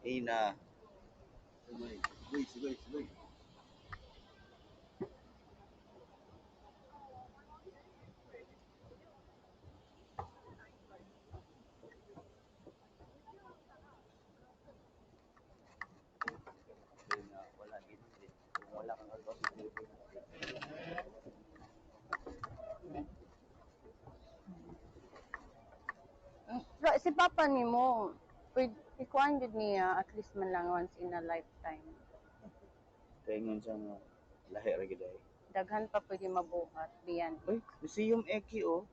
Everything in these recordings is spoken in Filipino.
Ina. Sugoy, sugoy, sugoy, sugoy. Ina, wala gini. Kung wala kang gagawa sa delivery Si Papa ni mo, ikuan jud niya at least man lang once in a lifetime. Kaingon siya nga, lahi ra gid ay. Daghan pa pwede mabuhat biyan. Uy, Museum Eki oh.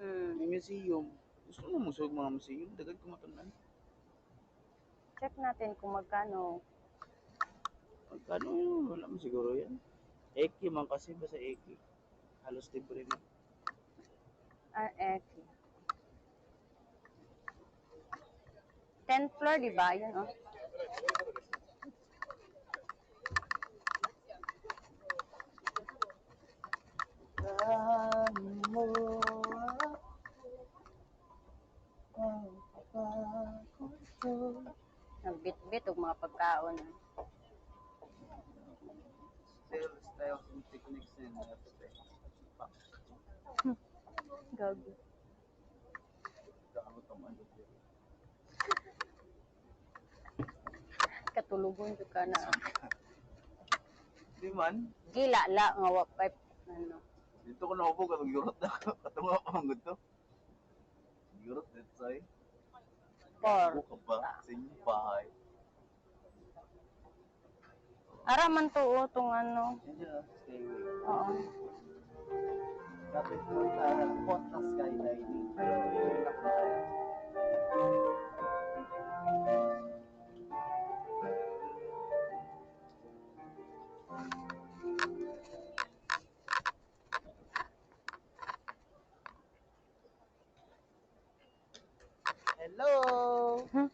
May Mm. museum. Gusto mo musog mga museum? Daghan ko matunan. Check natin kung magkano. Magkano yun? Wala mo siguro yan. Eki man kasi ba sa Eki? Halos libre man. Eh. 10th floor, di ba? Yun, oh. Nagbit-bit og mga pagkaon. Still styles and techniques and Gagi. Katulugon jud ka na. Di man. Gila la nga wa pa ano. Dito ko naupo katong yurot na ako. Katunga pa ang gusto. Yurot, let's say. Por. Buka ba? Sa inyong bahay. Ara man to tong ano. Diyan, stairway. Oo. Kapit po sa pot ng skydiving. Pero yun na po tayo. Hello! Mm.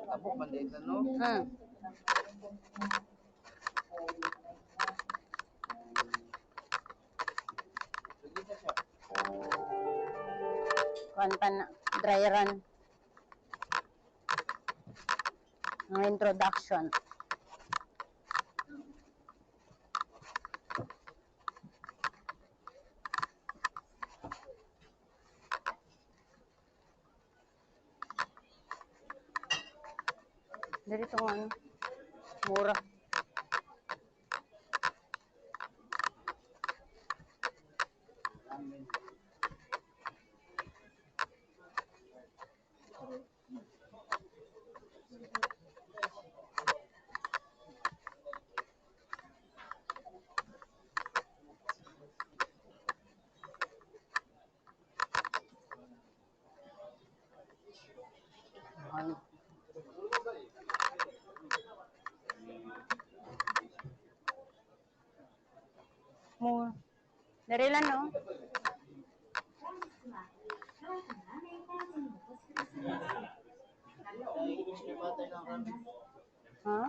Abok man din no? Mm. Sige na siya. Kuan pa na dry run. Ang introduction. Dito ano, mura. Mahal. Mura. Dari lang, no? Ha?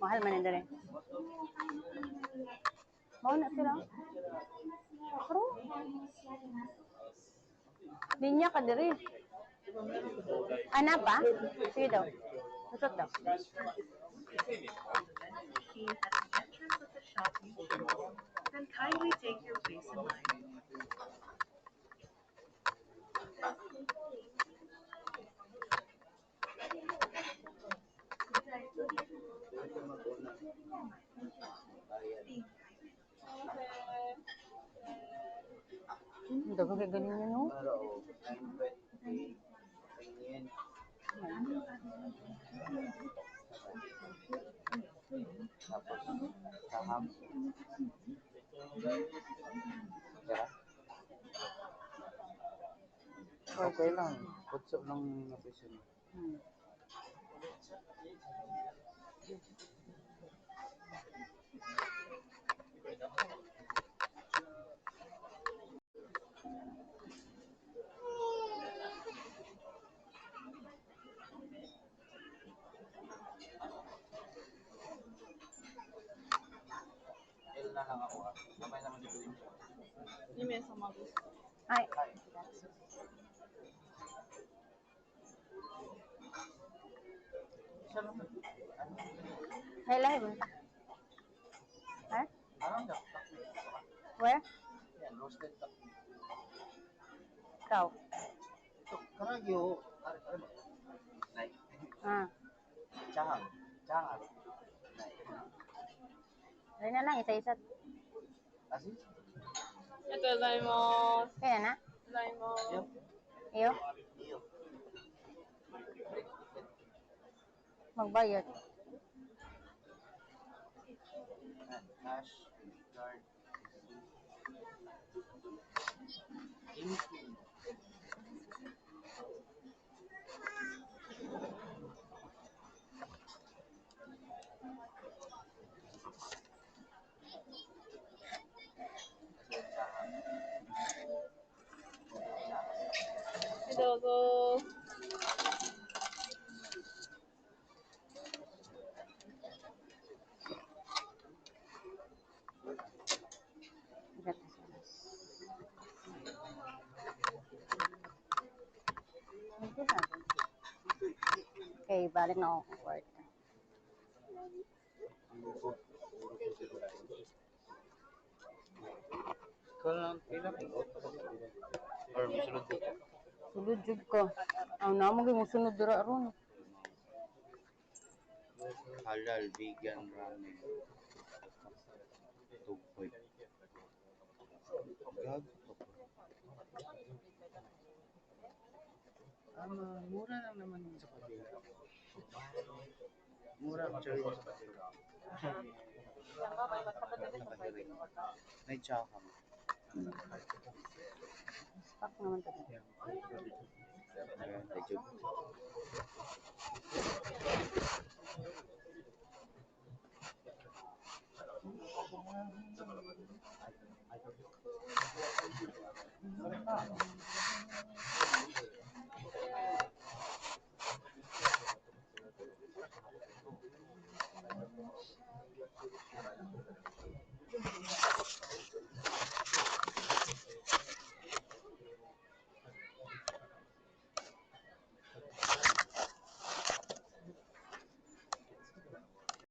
Mahal man yun dari. Mahal na sila. Pero, linya ka dari. Ana pa? Sige daw. Usot daw. Then kindly take your place in line. Dago kay galing yun, no? Pero, 9:20. Tingin. Tapos, saham. Tara. Okay lang. Putso lang yung presyo mo. Hmm. Ay, Siya naman. lahi mo ta. Ha? Parang daktak. Where? Yan, roasted duck. Ikaw. Ito, karagyo. Ano ba? Nay. Ah. Chahang. Chahang. Nay. Ayun na lang, isa-isa. Asin? Kaya na? Yup. Iyo? Iyo. Magbayad. And cash, card, anything. Okay, balik na ako ng kwarto. Ikaw lang pila ko. Or masulod ko. Sulod jud ko. Ang namo gyud mo sunod dira ron. Halal vegan ramen. Tugpoy. Gag. Mura lang naman yun sa pagkain. Mura ang cherry sa pagkain. May tsaka. Pak naman to. Ayan, medyo.